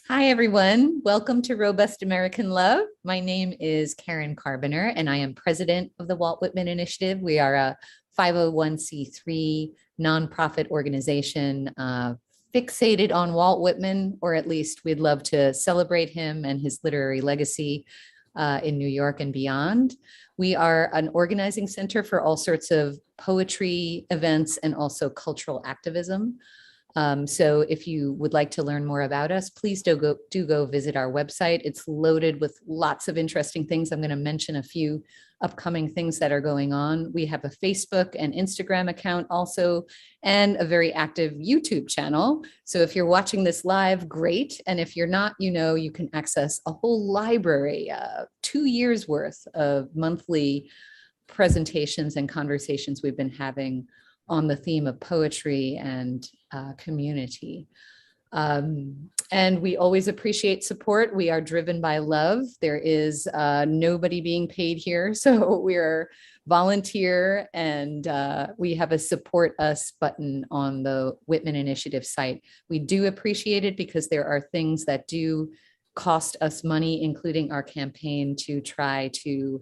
Hi, everyone. Welcome to Robust American Love. My name is Karen Carboner, and I am president of the Walt Whitman Initiative. We are a 501c3 nonprofit organization fixated on Walt Whitman, or at least we'd love to celebrate him and his literary legacy in New York and beyond. We are an organizing center for all sorts of poetry events and also cultural activism. So if you would like to learn more about us, please do go visit our website. It's loaded with lots of interesting things. I'm going to mention a few upcoming things that are going on. We have a Facebook and Instagram account also, and a very active YouTube channel. So if you're watching this live, great. And if you're not, you can access a whole library, 2 years worth of monthly presentations and conversations we've been having on the theme of poetry and community. And we always appreciate support. We are driven by love. There is nobody being paid here. So we're volunteer, and we have a support us button on the Whitman Initiative site. We do appreciate it because there are things that do cost us money, including our campaign to try to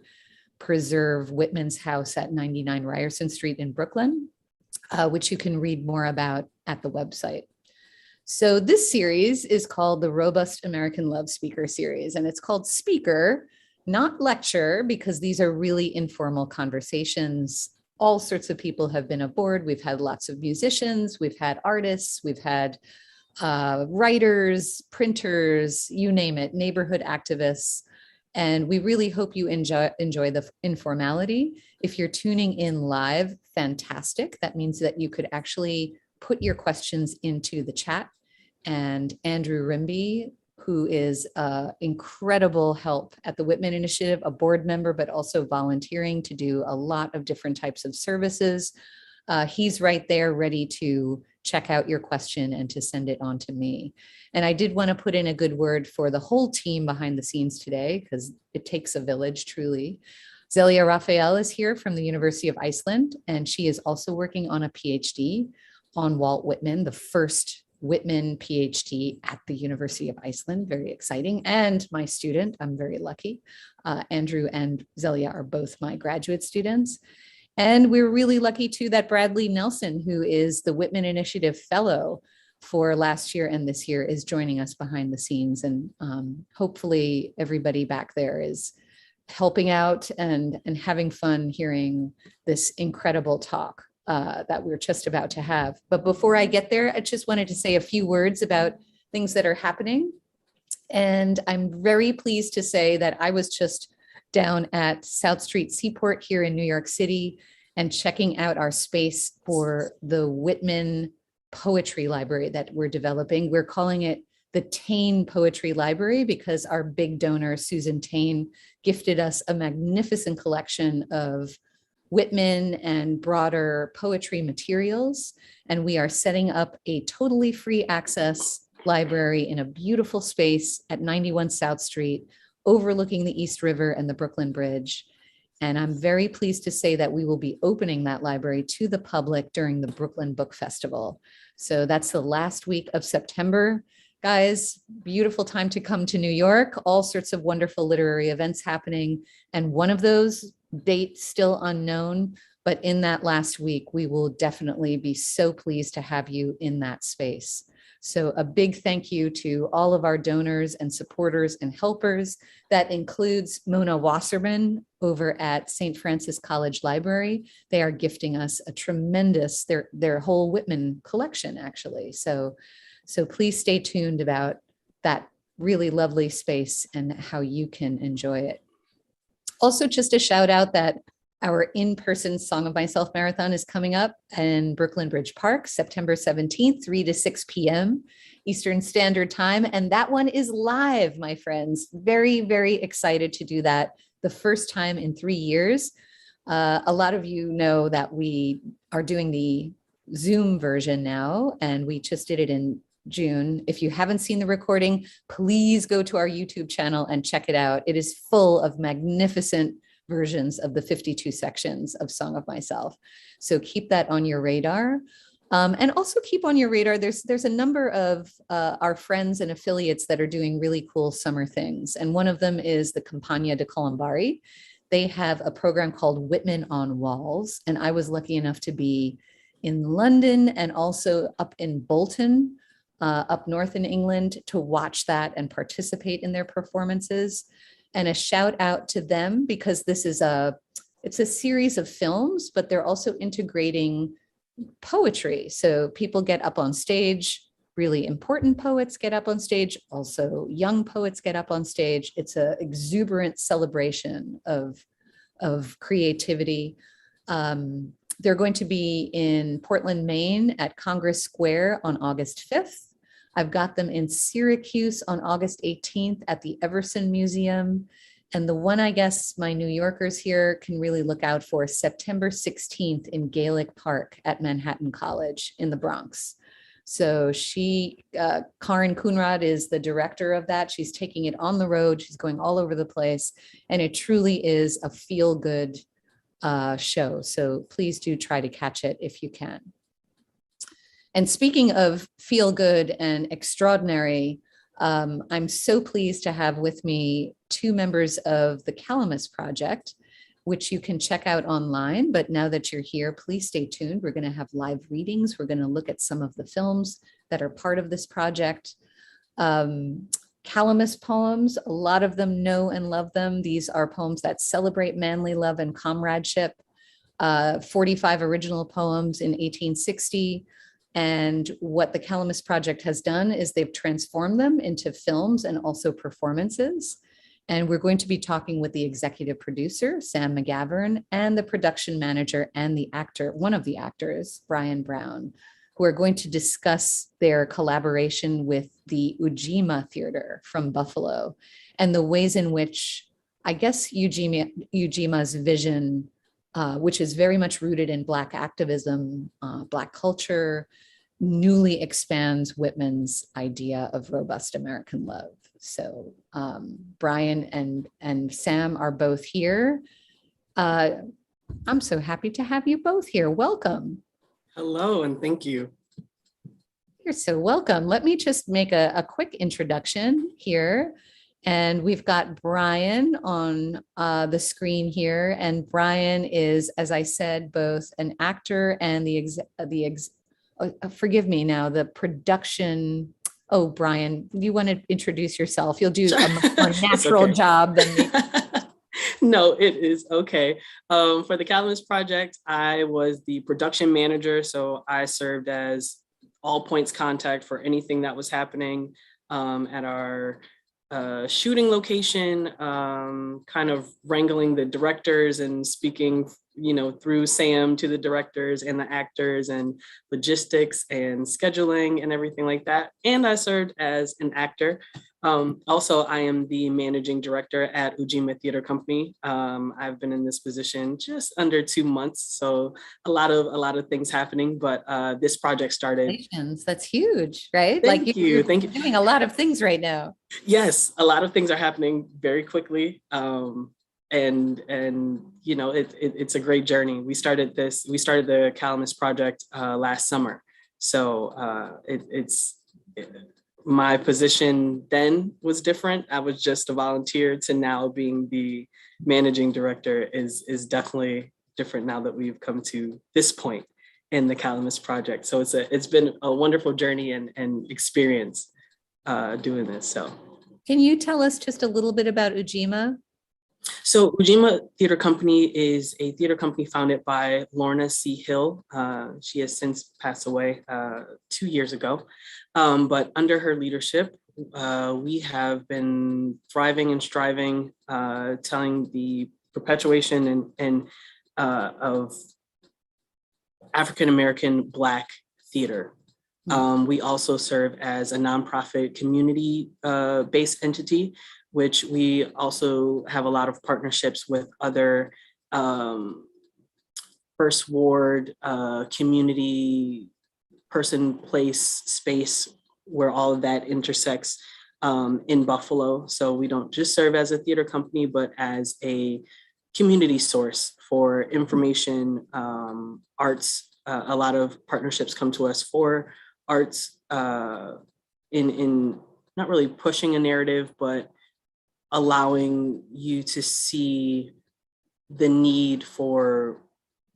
preserve Whitman's house at 99 Ryerson Street in Brooklyn, which you can read more about at the website. So this series is called the Robust American Love Speaker Series, and it's called Speaker, not lecture, because these are really informal conversations. All sorts of people have been aboard. We've had lots of musicians, we've had artists, we've had writers, printers, you name it, neighborhood activists. And we really hope you enjoy the informality. If you're tuning in live, fantastic. That means that you could actually put your questions into the chat. And Andrew Rimby, who is incredible help at the Whitman Initiative, a board member, but also volunteering to do a lot of different types of services. He's right there ready to check out your question and to send it on to me. And I did want to put in a good word for the whole team behind the scenes today, because it takes a village, truly. Zelia Raphael is here from the University of Iceland, and she is also working on a PhD on Walt Whitman, the first Whitman PhD at the University of Iceland. Very exciting. And my student, I'm very lucky. Andrew and Zelia are both my graduate students. And we're really lucky too that Bradley Nelson, who is the Whitman Initiative Fellow for last year and this year, is joining us behind the scenes. And hopefully everybody back there is helping out and having fun hearing this incredible talk that we're just about to have. But before I get there, I just wanted to say a few words about things that are happening. And I'm very pleased to say that I was just down at South Street Seaport here in New York City and checking out our space for the Whitman Poetry Library that we're developing. We're calling it the Tane Poetry Library because our big donor, Susan Tane, gifted us a magnificent collection of Whitman and broader poetry materials. And we are setting up a totally free access library in a beautiful space at 91 South Street, overlooking the East River and the Brooklyn Bridge. And I'm very pleased to say that we will be opening that library to the public during the Brooklyn Book Festival. So that's the last week of September. Guys, beautiful time to come to New York, all sorts of wonderful literary events happening. And one of those, date still unknown, but in that last week, we will definitely be so pleased to have you in that space. So a big thank you to all of our donors and supporters and helpers. That includes Mona Wasserman over at St. Francis College Library. They are gifting us a tremendous, their whole Whitman collection, actually. So please stay tuned about that really lovely space and how you can enjoy it. Also, just a shout out that our in-person Song of Myself Marathon is coming up in Brooklyn Bridge Park, September 17th, 3 to 6 p.m. Eastern Standard Time. And that one is live, my friends. Very, very excited to do that. The first time in 3 years. A lot of you know that we are doing the Zoom version now, and we just did it in June. If you haven't seen the recording, please go to our YouTube channel and check it out. It is full of magnificent versions of the 52 sections of Song of Myself. So keep that on your radar. And also keep on your radar. There's a number of our friends and affiliates that are doing really cool summer things. And one of them is the Campagna di Colombari. They have a program called Whitman on Walls. And I was lucky enough to be in London and also up in Bolton, up north in England, to watch that and participate in their performances. And a shout out to them, because it's a series of films, but they're also integrating poetry. So people get up on stage, really important poets get up on stage, also young poets get up on stage. It's an exuberant celebration of creativity. They're going to be in Portland, Maine at Congress Square on August 5th. I've got them in Syracuse on August 18th at the Everson Museum. And the one I guess my New Yorkers here can really look out for is September 16th in Gaelic Park at Manhattan College in the Bronx. So Karin Kunrad is the director of that. She's taking it on the road. She's going all over the place. And it truly is a feel-good show. So please do try to catch it if you can. And speaking of feel-good and extraordinary, I'm so pleased to have with me two members of the Calamus Project, which you can check out online. But now that you're here, please stay tuned. We're going to have live readings. We're going to look at some of the films that are part of this project. Calamus poems, a lot of them know and love them. These are poems that celebrate manly love and comradeship. 45 original poems in 1860. And what the Calamus Project has done is they've transformed them into films and also performances. And we're going to be talking with the executive producer, Sam Magavern, and the production manager and the actor, one of the actors, Brian Brown, who are going to discuss their collaboration with the Ujima Theater from Buffalo and the ways in which, I guess, Ujima's vision, which is very much rooted in Black activism, Black culture, newly expands Whitman's idea of robust American love. So Brian and Sam are both here. I'm so happy to have you both here. Welcome. Hello, and thank you. You're so welcome. Let me just make a quick introduction here. And we've got Brian on the screen here. And Brian is, as I said, both an actor and forgive me now, the production. Oh, Brian, you want to introduce yourself? You'll do a much more natural job than me. No, it is okay. For the Calamus Project, I was the production manager. So I served as all points contact for anything that was happening at our shooting location, kind of wrangling the directors and speaking, through Sam to the directors and the actors and logistics and scheduling and everything like that. And I served as an actor. Also, I am the managing director at Ujima Theater Company. I've been in this position just under 2 months, so a lot of things happening. But this project started. That's huge, right? Thank you. You're doing a lot of things right now. Yes, a lot of things are happening very quickly, and it's a great journey. We started the Calamus Project last summer, so my position then was different. I was just a volunteer to now being the managing director is definitely different now that we've come to this point in the Calamus Project. So it's been a wonderful journey and experience doing this. So can you tell us just a little bit about Ujima? So Ujima Theater Company is a theater company founded by Lorna C. Hill. She has since passed away 2 years ago. But under her leadership, we have been thriving and striving, telling the perpetuation and of African-American Black theater. We also serve as a nonprofit community-based entity, which we also have a lot of partnerships with other First Ward community person, place, space, where all of that intersects in Buffalo. So we don't just serve as a theater company, but as a community source for information, arts a lot of partnerships come to us for arts in not really pushing a narrative, but allowing you to see the need for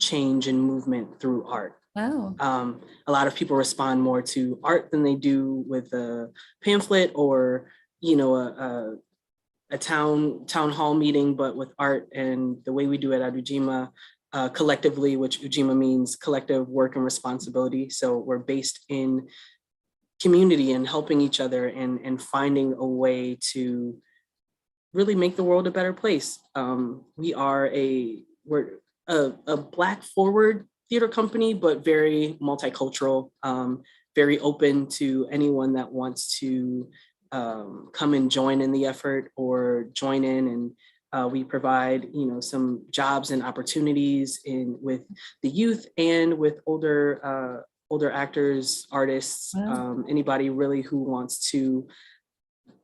change and movement through art. Wow. A lot of people respond more to art than they do with a pamphlet or, you know, a town hall meeting, but with art and the way we do it at Ujima collectively, which Ujima means collective work and responsibility. So we're based in community and helping each other and finding a way to really make the world a better place. We're a Black forward theater company, but very multicultural, very open to anyone that wants to come and join in the effort or join in. And we provide, you know, some jobs and opportunities with the youth and with older actors, artists, Wow. anybody really who wants to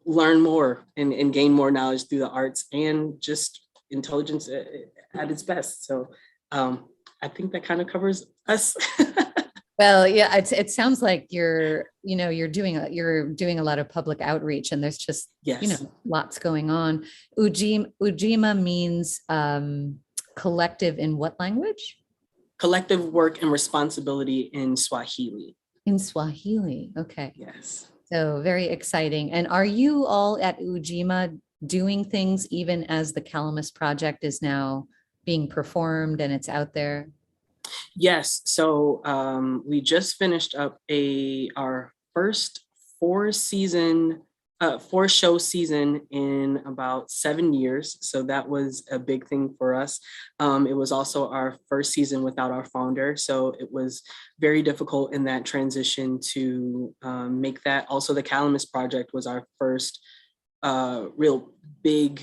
learn more and gain more knowledge through the arts and just intelligence at its best. So I think that kind of covers us. Well, yeah, it sounds like you're doing a lot of public outreach, and there's just, Yes. lots going on. Ujima means collective in what language? Collective work and responsibility in Swahili. In Swahili. Okay. Yes. So very exciting. And are you all at Ujima doing things even as the Calamus Project is now being performed and it's out there? Yes. So we just finished up our first four show season in about 7 years. So that was a big thing for us. It was also our first season without our founder. So it was very difficult in that transition to make that. Also, the Calamus Project was our first real big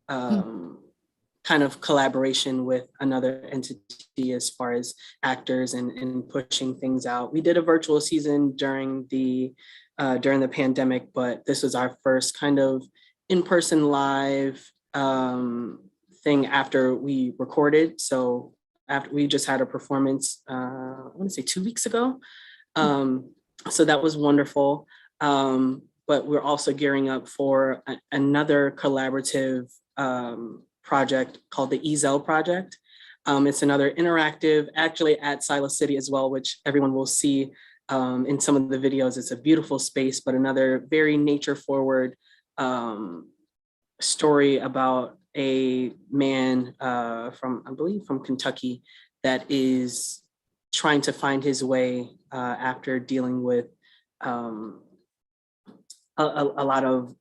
kind of collaboration with another entity as far as actors and pushing things out. We did a virtual season during the pandemic, but this was our first kind of in-person live thing after we recorded. So after we just had a performance, I want to say 2 weeks ago. So that was wonderful. But we're also gearing up for another collaborative project called the Ezel Project. It's another interactive, actually at Silas City as well, which everyone will see in some of the videos. It's a beautiful space, but another very nature forward story about a man from Kentucky that is trying to find his way after dealing with a lot of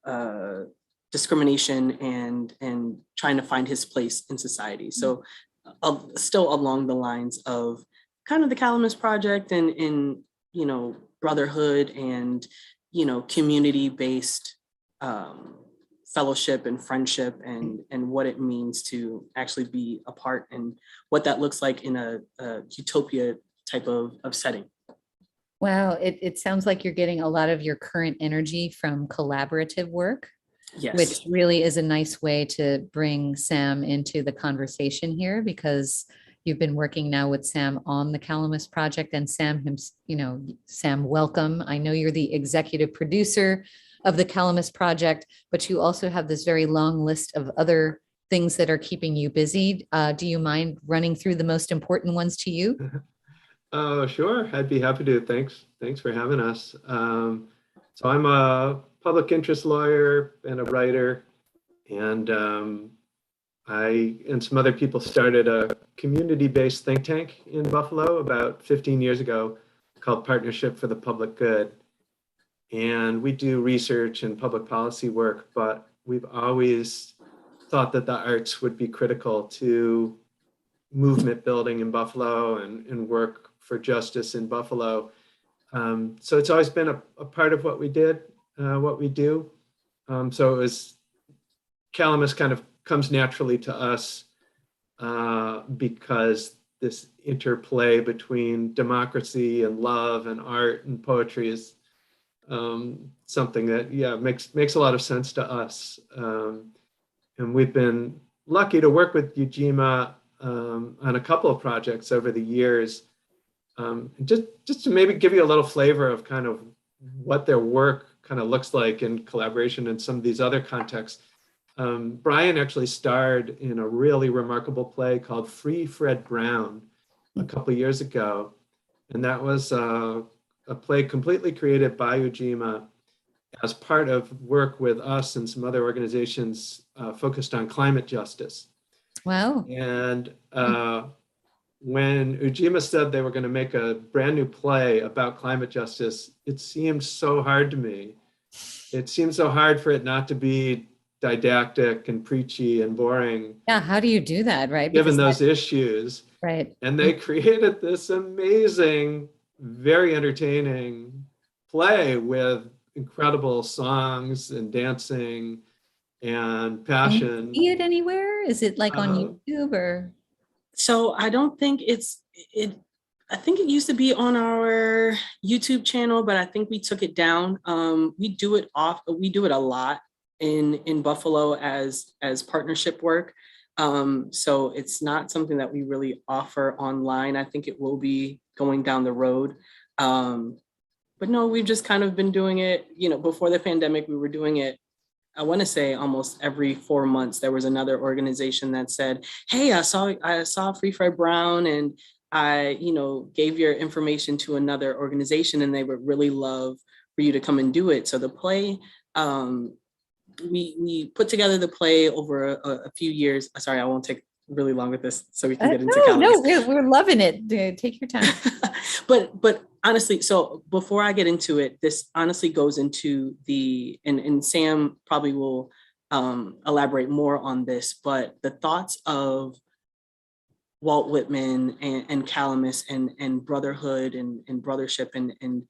discrimination and trying to find his place in society. So still along the lines of kind of the Calamus Project and brotherhood and, community-based fellowship and friendship and what it means to actually be a part and what that looks like in a utopia type of setting. Wow, it sounds like you're getting a lot of your current energy from collaborative work. Yes. Which really is a nice way to bring Sam into the conversation here, because you've been working now with Sam on the Calamus Project. And Sam, Sam, welcome. I know you're the executive producer of the Calamus Project, but you also have this very long list of other things that are keeping you busy. Do you mind running through the most important ones to you? Oh, sure. I'd be happy to. Thanks for having us. So I'm a public interest lawyer and a writer, and I and some other people started a community-based think tank in Buffalo about 15 years ago called Partnership for the Public Good. And we do research and public policy work, but we've always thought that the arts would be critical to movement building in Buffalo and work for justice in Buffalo. So it's always been a part of what we do. So it was, Calamus kind of comes naturally to us because this interplay between democracy and love and art and poetry is something that, makes a lot of sense to us. And we've been lucky to work with Ujima on a couple of projects over the years. Just to maybe give you a little flavor of kind of what their work kind of looks like in collaboration in some of these other contexts. Brian actually starred in a really remarkable play called Free Fred Brown a couple of years ago. And that was a play completely created by Ujima as part of work with us and some other organizations focused on climate justice. Wow. And when Ujima said they were going to make a brand new play about climate justice, it seemed so hard to me. It seemed so hard for it not to be didactic and preachy and boring. Yeah, how do you do that, right? Given those issues. Right. And they created this amazing, very entertaining play with incredible songs and dancing and passion. Can you see it anywhere? Is it like on YouTube or? So I don't think I think it used to be on our YouTube channel, but I think we took it down. We do it a lot in Buffalo as partnership work. So it's not something that we really offer online. I think it will be going down the road. But no, we've just kind of been doing it, before the pandemic, we were doing it, I want to say almost every 4 months. There was another organization that said, hey, I saw Free Fred Brown, and I, gave your information to another organization, and they would really love for you to come and do it. So the play, we put together the play over a few years. Sorry, I won't take really long with this so we can get into Calamus. No, we're loving it. Take your time. But honestly, so before I get into it, this honestly goes into and Sam probably will elaborate more on this, but the thoughts of Walt Whitman and Calamus and brotherhood and brothership and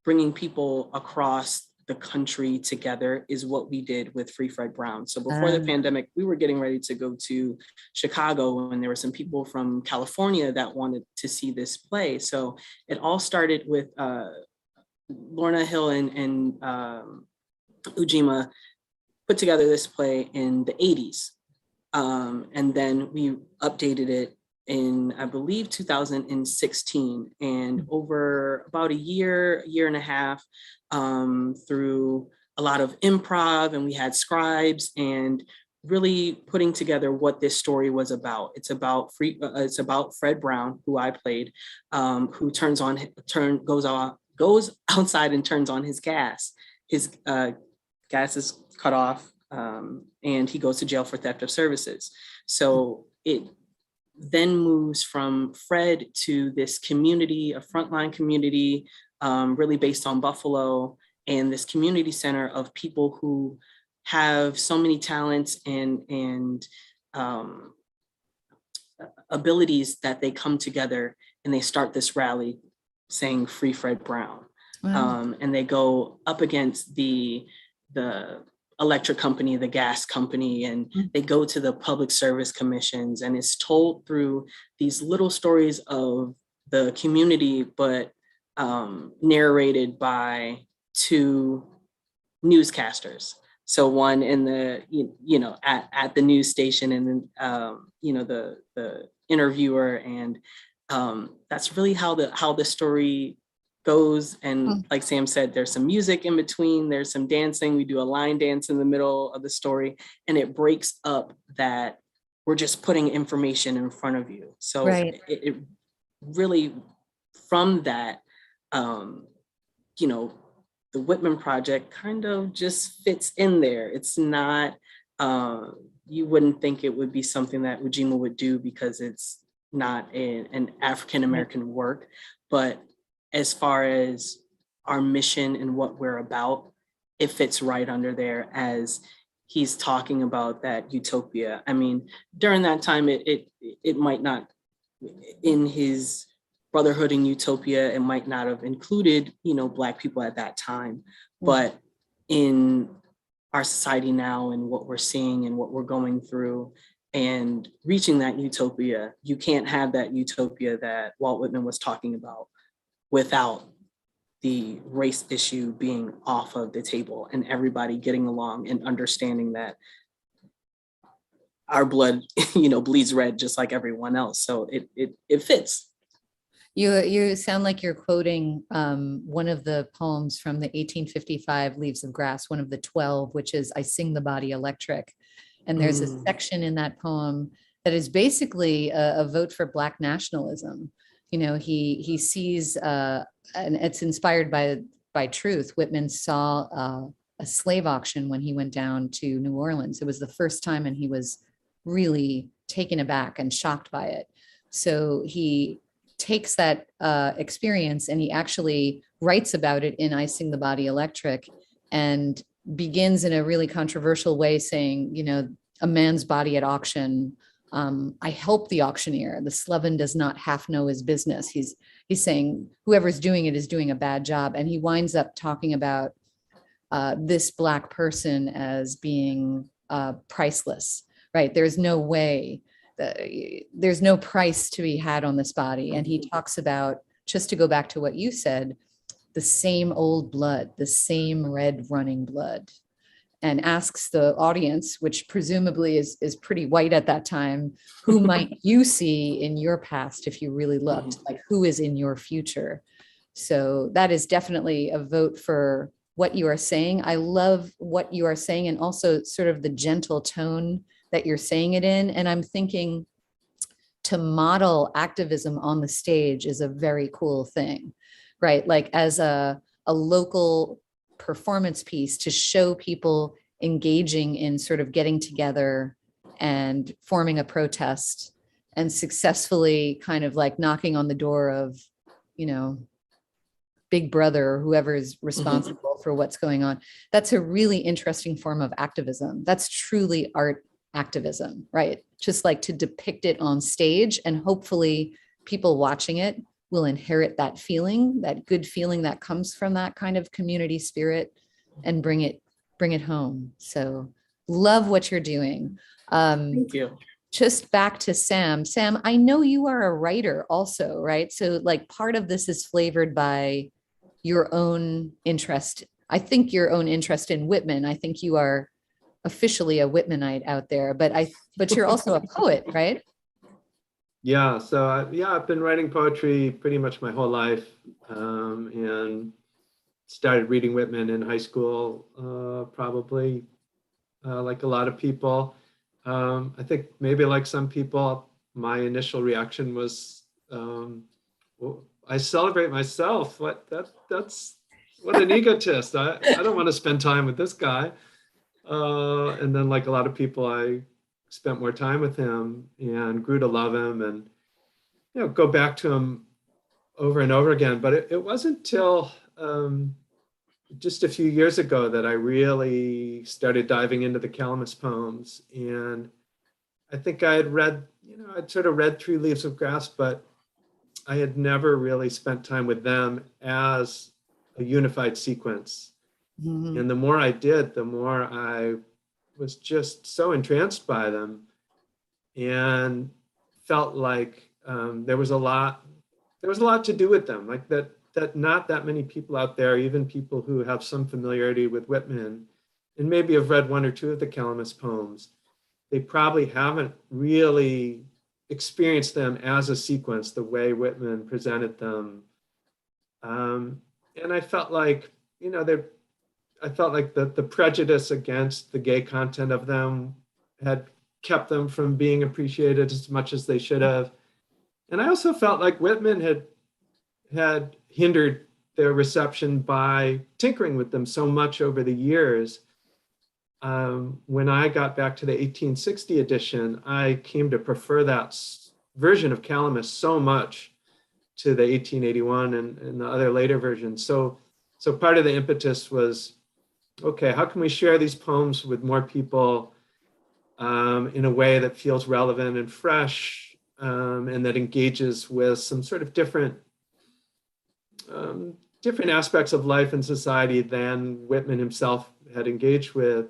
bringing people across the country together is what we did with Free Fred Brown. So before the pandemic, we were getting ready to go to Chicago, and there were some people from California that wanted to see this play. So it all started with Lorna Hill and Ujima put together this play in the 80s. And then we updated it in, I believe, 2016. And over about a year and a half, through a lot of improv, and we had scribes and really putting together what this story was about. It's about Fred Brown, who I played, who goes outside and turns on his gas. His gas is cut off, and he goes to jail for theft of services. So it then moves from Fred to this community, a frontline community, really based on Buffalo, and this community center of people who have so many talents and abilities that they come together and they start this rally saying Free Fred Brown. Wow. And they go up against the electric company, the gas company, and they go to the public service commissions, and it's told through these little stories of the community, but narrated by two newscasters. So one in the, at the news station, and then, the interviewer, and that's really how the story goes. And like Sam said, there's some music in between, there's some dancing. We do a line dance in the middle of the story, and it breaks up that we're just putting information in front of you. So right. it really, from that, the Whitman Project kind of just fits in there. It's not, you wouldn't think it would be something that Ujima would do because it's not an African-American work, but as far as our mission and what we're about, it fits right under there as he's talking about that utopia. I mean, during that time, it might not, in his Brotherhood and Utopia, it might not have included, Black people at that time, but in our society now and what we're seeing and what we're going through and reaching that utopia, you can't have that utopia that Walt Whitman was talking about without the race issue being off of the table and everybody getting along and understanding that our blood, bleeds red just like everyone else. So it fits. You sound like you're quoting one of the poems from the 1855 Leaves of Grass, one of the 12, which is I Sing the Body Electric. And there's a section in that poem that is basically a vote for Black nationalism. You know, he sees, and it's inspired by truth. Whitman saw a slave auction when he went down to New Orleans. It was the first time, and he was really taken aback and shocked by it. So he takes that experience and he actually writes about it in I Sing the Body Electric, and begins in a really controversial way saying, you know, a man's body at auction. I help the auctioneer. The sloven does not half know his business. He's saying whoever's doing it is doing a bad job. And he winds up talking about this Black person as being priceless, right? There's no way, there's no price to be had on this body. And he talks about, just to go back to what you said, the same old blood, the same red running blood, and asks the audience, which presumably is pretty white at that time, who might you see in your past if you really looked, like who is in your future? So that is definitely a vote for what you are saying. I love what you are saying, and also sort of the gentle tone that you're saying it in. And I'm thinking to model activism on the stage is a very cool thing, right? Like as a local performance piece to show people engaging in sort of getting together and forming a protest and successfully kind of like knocking on the door of, you know, Big Brother or whoever is responsible for what's going on. That's a really interesting form of activism. That's truly art activism, right? Just like to depict it on stage, and hopefully people watching it will inherit that feeling, that good feeling that comes from that kind of community spirit, and bring it home. So love what you're doing. Thank you. Just back to Sam. Sam, I know you are a writer also, right? So like part of this is flavored by your own interest. I think your own interest in Whitman. I think you are officially a Whitmanite out there, but you're also a poet, right? Yeah, so I've been writing poetry pretty much my whole life, and started reading Whitman in high school, probably like a lot of people. I think maybe like some people, my initial reaction was, well, I celebrate myself. That's what an egotist. I don't want to spend time with this guy. And then like a lot of people, I spent more time with him and grew to love him, and, you know, go back to him over and over again. But it wasn't till just a few years ago that I really started diving into the Calamus poems. And I think I had read, you know, I'd sort of read through Leaves of Grass, but I had never really spent time with them as a unified sequence. And the more I did, the more I was just so entranced by them, and felt like there was a lot to do with them, like that not that many people out there, even people who have some familiarity with Whitman and maybe have read one or two of the Calamus poems, they probably haven't really experienced them as a sequence the way Whitman presented them. And I felt like, you know, I felt like the prejudice against the gay content of them had kept them from being appreciated as much as they should have. And I also felt like Whitman had hindered their reception by tinkering with them so much over the years. When I got back to the 1860 edition, I came to prefer that version of Calamus so much to the 1881 and the other later versions. So part of the impetus was, okay, how can we share these poems with more people in a way that feels relevant and fresh, and that engages with some sort of different aspects of life and society than Whitman himself had engaged with.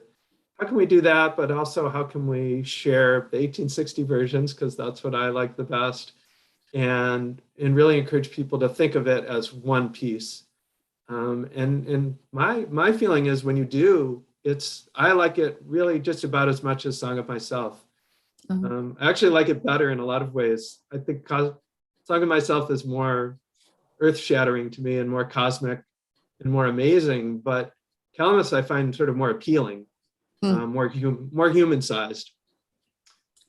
How can we do that? But also, how can we share the 1860 versions, because that's what I like the best, and really encourage people to think of it as one piece. And my feeling is, when you do, I like it really just about as much as Song of Myself. I actually like it better in a lot of ways. I think Song of Myself is more earth-shattering to me and more cosmic and more amazing, but Calamus I find sort of more appealing, more human-sized.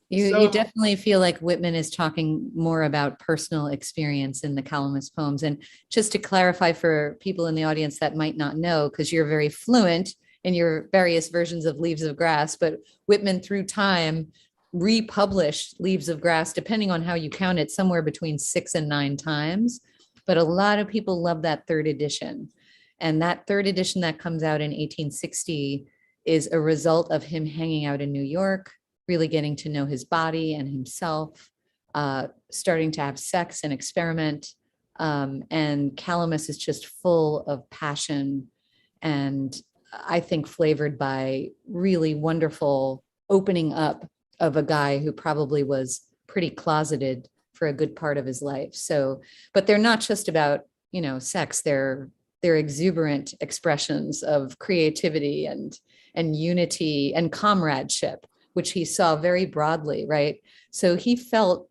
You definitely feel like Whitman is talking more about personal experience in the Calamus poems. And just to clarify for people in the audience that might not know, because you're very fluent in your various versions of Leaves of Grass, but Whitman through time republished Leaves of Grass, depending on how you count it, somewhere between 6 and 9 times. But a lot of people love that third edition. And that third edition that comes out in 1860 is a result of him hanging out in New York, really getting to know his body and himself, starting to have sex and experiment. And Calamus is just full of passion and I think flavored by really wonderful opening up of a guy who probably was pretty closeted for a good part of his life. So, but they're not just about, sex, they're exuberant expressions of creativity and unity and comradeship, which he saw very broadly, right? So he felt,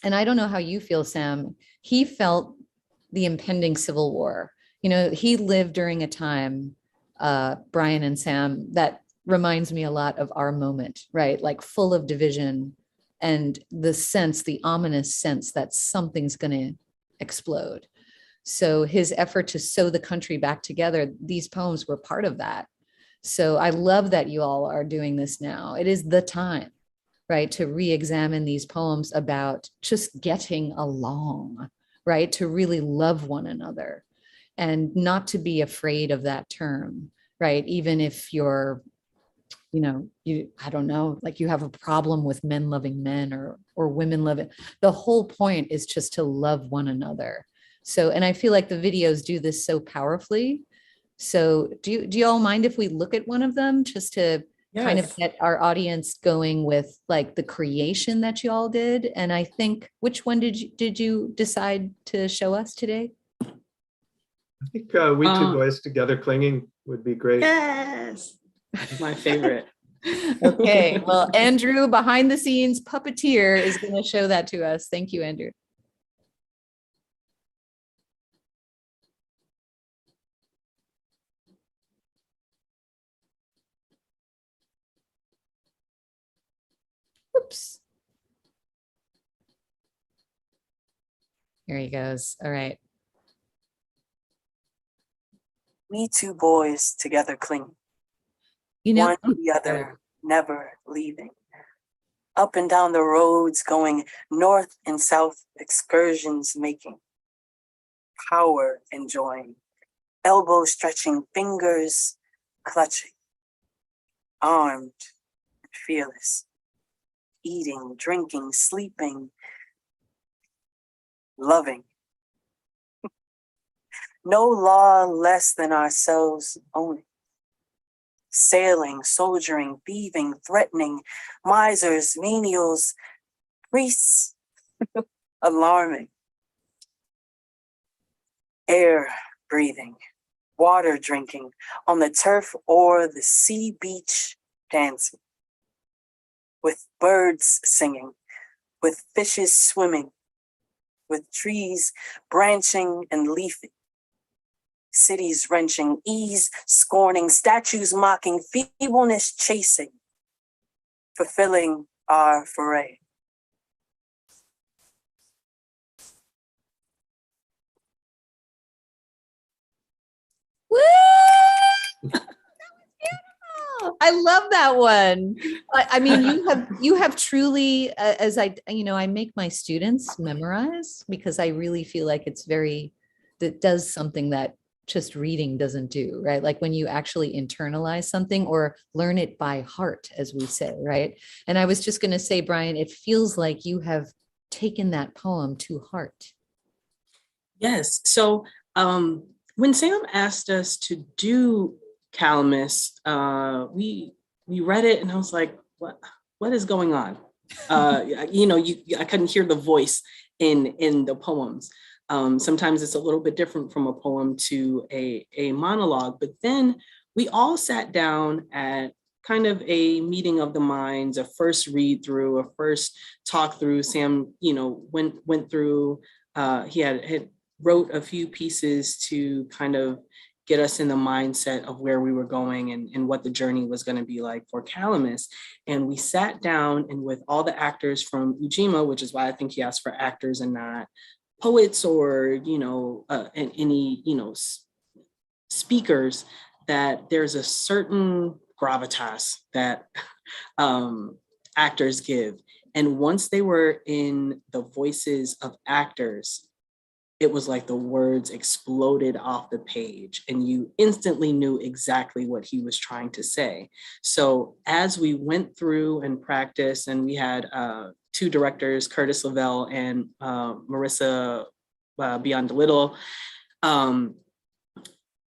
and I don't know how you feel, Sam, he felt the impending civil war. He lived during a time, Brian and Sam, that reminds me a lot of our moment, right? Like full of division and the ominous sense that something's going to explode. So his effort to sew the country back together, these poems were part of that. So I love that you all are doing this now. It is the time, right, to re-examine these poems about just getting along, right, to really love one another and not to be afraid of that term, right? Even if you're, I don't know, like you have a problem with men loving men or women loving, the whole point is just to love one another. So, and I feel like the videos do this so powerfully. So do you all mind if we look at one of them just to kind of get our audience going with like the creation that you all did? And I think, which one did you decide to show us today? I think We Two Boys Together Clinging would be great. Yes, my favorite. Okay, well, Andrew, behind the scenes puppeteer, is going to show that to us. Thank you, Andrew. Oops. Here he goes. All right. We two boys together clinging, one to the other, never leaving. Up and down the roads going, north and south excursions making. Power enjoying, elbow stretching, fingers clutching. Armed and fearless, eating, drinking, sleeping, loving. No law less than ourselves owning. Sailing, soldiering, thieving, threatening, misers, menials, priests, alarming. Air breathing, water drinking, on the turf or the sea beach dancing. With birds singing, with fishes swimming, with trees branching and leafing. Cities wrenching, ease scorning, statues mocking, feebleness chasing, fulfilling our foray. Woo! I love that one. I mean, you have truly, as I make my students memorize because I really feel like that does something that just reading doesn't do, right? Like when you actually internalize something or learn it by heart, as we say, right? And I was just going to say, Brian, it feels like you have taken that poem to heart. Yes. So when Sam asked us to do Calamus, we read it and I was like, what is going on? I couldn't hear the voice in the poems. Sometimes it's a little bit different from a poem to a monologue, but then we all sat down at kind of a meeting of the minds, a first read through, a first talk through. Sam, went through, he had wrote a few pieces to kind of get us in the mindset of where we were going and what the journey was going to be like for Calamus. And we sat down and with all the actors from Ujima, which is why I think he asked for actors and not poets or, any, speakers, that there's a certain gravitas that actors give. And once they were in the voices of actors, it was like the words exploded off the page and you instantly knew exactly what he was trying to say. So as we went through and practiced, and we had two directors, Curtis Lavelle and Marissa Beyond a Little,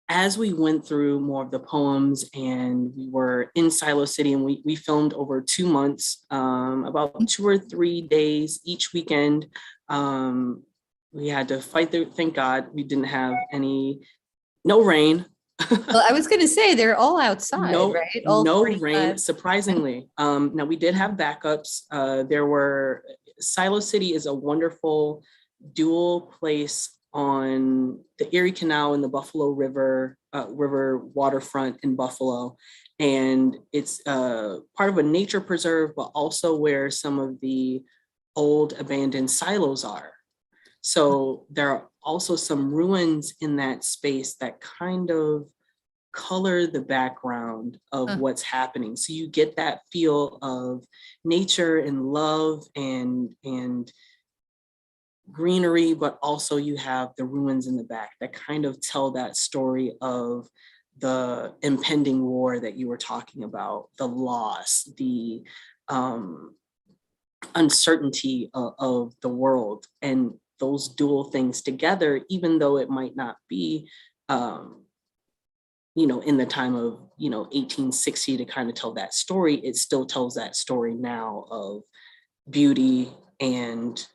as we went through more of the poems and we were in Silo City, and we filmed over 2 months, about 2 or 3 days each weekend. We had to fight through, thank God we didn't have no rain. Well, I was going to say they're all outside, right? All no 45. rain, surprisingly. Now we did have backups. Silo City is a wonderful dual place on the Erie Canal and the Buffalo River waterfront in Buffalo. And it's part of a nature preserve, but also where some of the old abandoned silos are. So there are also some ruins in that space that kind of color the background of what's happening. So you get that feel of nature and love and greenery, but also you have the ruins in the back that kind of tell that story of the impending war that you were talking about, the loss, the uncertainty of the world. And those dual things together, even though it might not be, in the time of, 1860 to kind of tell that story, it still tells that story now of beauty and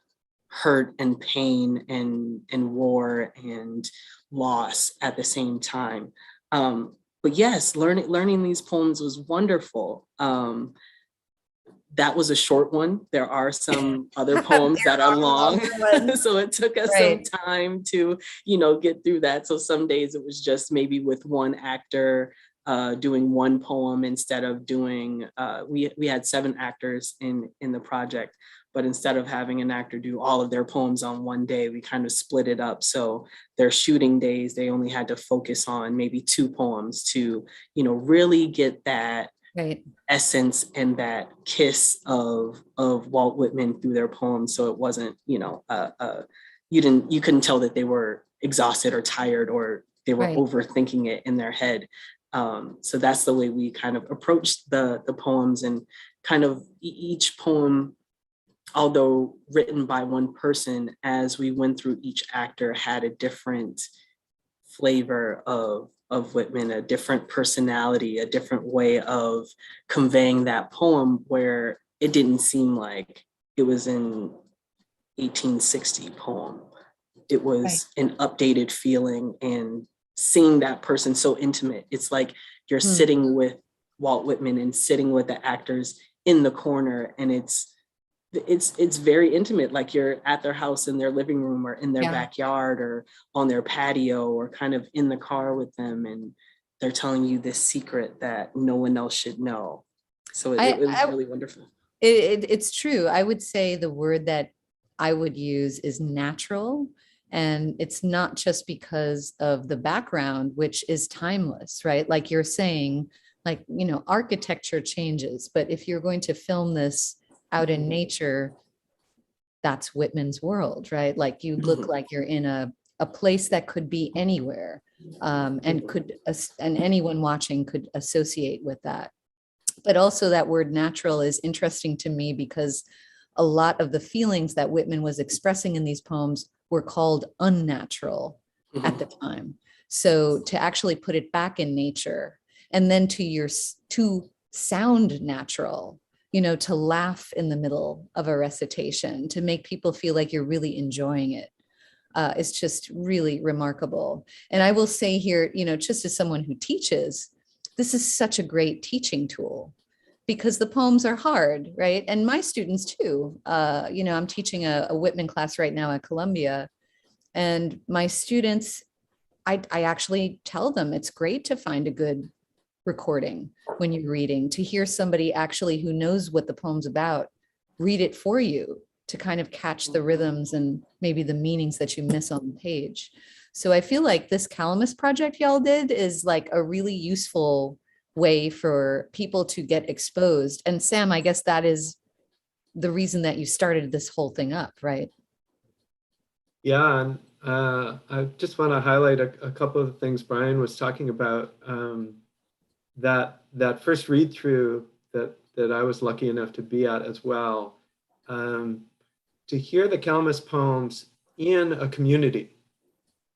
hurt and pain and war and loss at the same time. But yes, learning these poems was wonderful. That was a short one. There are some other poems that are long. So it took us some time to, get through that. So some days it was just maybe with one actor doing one poem instead of doing, we had 7 actors in the project, but instead of having an actor do all of their poems on one day, we kind of split it up. So their shooting days, they only had to focus on maybe 2 poems to, really get that essence and that kiss of Walt Whitman through their poems. So it wasn't, you couldn't tell that they were exhausted or tired or they were overthinking it in their head. So that's the way we kind of approached the poems, and kind of each poem, although written by one person, as we went through, each actor had a different flavor of Whitman, a different personality, a different way of conveying that poem, where it didn't seem like it was an 1860 poem. It was an updated feeling, and seeing that person so intimate. It's like you're sitting with Walt Whitman and sitting with the actors in the corner, and it's very intimate, like you're at their house in their living room or in their backyard or on their patio or kind of in the car with them, and they're telling you this secret that no one else should know. So it was really wonderful. It's true. I would say the word that I would use is natural. And it's not just because of the background, which is timeless, right? Like you're saying, like, architecture changes, but if you're going to film this out in nature, that's Whitman's world, right? Like you look like you're in a place that could be anywhere, and anyone watching could associate with that. But also that word natural is interesting to me because a lot of the feelings that Whitman was expressing in these poems were called unnatural at the time. So to actually put it back in nature, and then to sound natural, to laugh in the middle of a recitation, to make people feel like you're really enjoying it, is just really remarkable. And I will say here, just as someone who teaches, this is such a great teaching tool because the poems are hard, right? And my students too. I'm teaching a Whitman class right now at Columbia, and my students, I actually tell them it's great to find a good recording when you're reading, to hear somebody actually who knows what the poem's about read it for you, to kind of catch the rhythms and maybe the meanings that you miss on the page. So I feel like this Calamus project y'all did is like a really useful way for people to get exposed. And Sam, I guess that is the reason that you started this whole thing up, right? Yeah, and I just want to highlight a couple of the things Brian was talking about. That first read through that I was lucky enough to be at as well. To hear the Calamus poems in a community,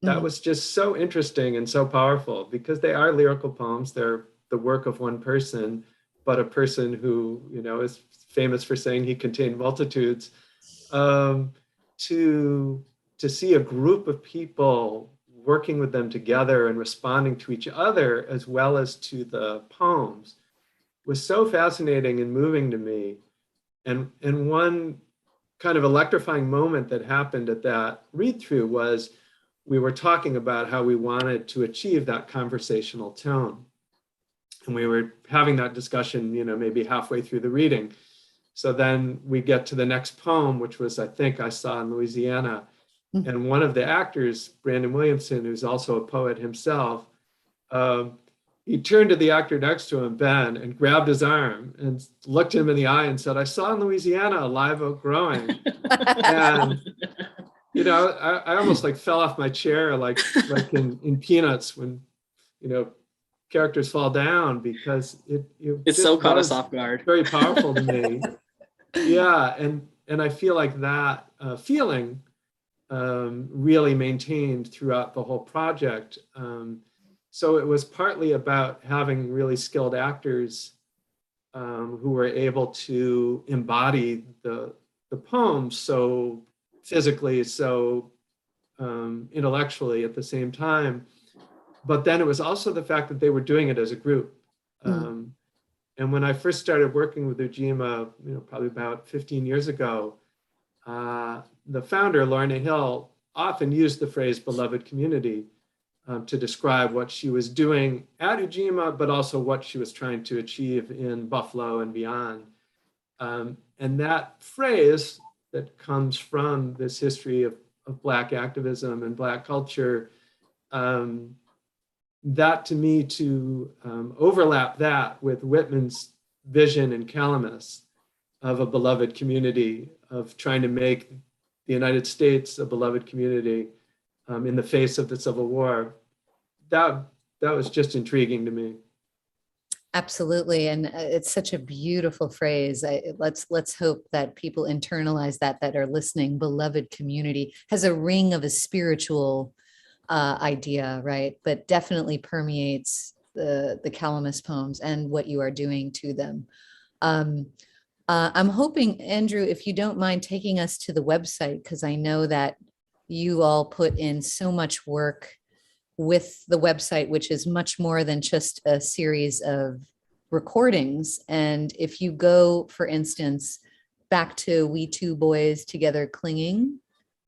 that was just so interesting and so powerful, because they are lyrical poems. They're the work of one person, but a person who, is famous for saying he contained multitudes. To see a group of people working with them together and responding to each other as well as to the poems was so fascinating and moving to me. And one kind of electrifying moment that happened at that read through was we were talking about how we wanted to achieve that conversational tone. And we were having that discussion, maybe halfway through the reading. So then we get to the next poem, which was, I think I saw in Louisiana. And one of the actors, Brandon Williamson, who's also a poet himself, he turned to the actor next to him, Ben, and grabbed his arm and looked him in the eye and said, "I saw in Louisiana a live oak growing." And, I almost like fell off my chair, like in Peanuts when, characters fall down, because it so caught us off guard. Very powerful to me. Yeah. And I feel like that feeling really maintained throughout the whole project. So it was partly about having really skilled actors who were able to embody the poems so physically, so intellectually at the same time. But then it was also the fact that they were doing it as a group. And when I first started working with Ujima, probably about 15 years ago, the founder, Lorna Hill, often used the phrase beloved community to describe what she was doing at Ujima, but also what she was trying to achieve in Buffalo and beyond. And that phrase that comes from this history of Black activism and Black culture, that to me to overlap that with Whitman's vision in Calamus of a beloved community, of trying to make the United States a beloved community in the face of the Civil War, that was just intriguing to me. Absolutely. And it's such a beautiful phrase. Let's hope that people internalize that are listening. Beloved community has a ring of a spiritual idea, right? But definitely permeates the Calamus poems and what you are doing to them. I'm hoping, Andrew, if you don't mind taking us to the website, because I know that you all put in so much work with the website, which is much more than just a series of recordings. And if you go, for instance, back to We Two Boys Together Clinging,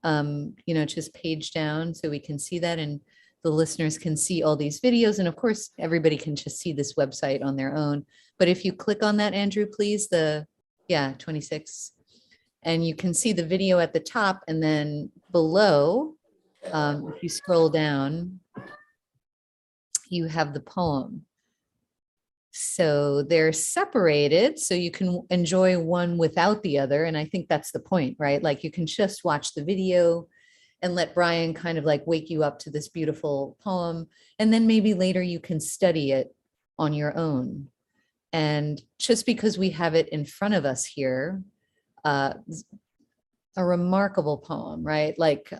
just page down so we can see that, and the listeners can see all these videos. And of course, everybody can just see this website on their own. But if you click on that, Andrew, please, 26, and you can see the video at the top, and then below, if you scroll down, you have the poem. So they're separated so you can enjoy one without the other. And I think that's the point, right? Like you can just watch the video and let Brian kind of like wake you up to this beautiful poem. And then maybe later you can study it on your own. And just because we have it in front of us here, a remarkable poem, right? Like